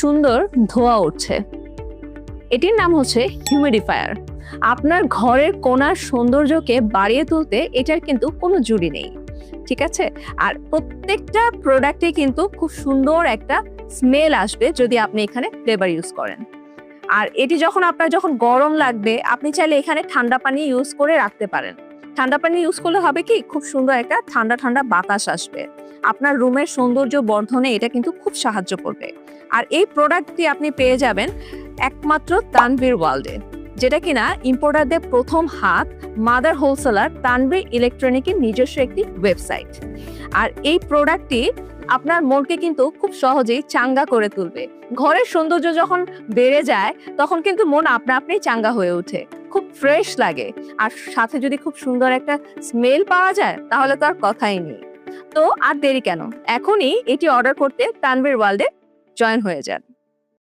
সুন্দর ধোঁয়া উঠছে। এটির নাম হচ্ছে হিউমিডিফায়ার। আপনার ঘরের কোণার সৌন্দর্যকে বাড়িয়ে তুলতে এটার কিন্তু কোনো জুড়ি নেই, ঠিক আছে? আর প্রত্যেকটা প্রোডাক্টে কিন্তু খুব সুন্দর একটা স্মেল আসবে যদি আপনি এখানে ফ্লেভার ইউজ করেন। আর এটি আপনার যখন গরম লাগবে, আপনি চাইলে এখানে ঠান্ডা পানি ইউজ করে রাখতে পারেন। ঠান্ডা পানি ইউজ করলে হবে কি, খুব সুন্দর একটা ঠান্ডা ঠান্ডা বাতাস আসবে। আপনার রুমের সৌন্দর্য বর্ধনে এটা কিন্তু খুব সাহায্য করবে। আর এই প্রোডাক্টটি আপনি পেয়ে যাবেন একমাত্র তানভীর ওয়ার্ল্ডে, যেটা কিনা ইম্পোর্টারদের প্রথম হাত, মাদার হোলসেলার তানভীর ইলেকট্রনিকের নিজস্ব একটি ওয়েবসাইট। আর এই প্রোডাক্টটি আপনার মনকে কিন্তু খুব সহজেই চাঙ্গা করে তুলবে। ঘরের সৌন্দর্য যখন বেড়ে যায় তখন কিন্তু মন আপনা আপনি চাঙ্গা হয়ে ওঠে, খুব ফ্রেশ লাগে। আর সাথে যদি খুব সুন্দর একটা স্মেল পাওয়া যায় তাহলে তো আর কথাই নেই। তো আর দেরি কেন, এখনই এটি অর্ডার করতে তানভীর ওয়ার্ল্ডে জয়েন হয়ে যান।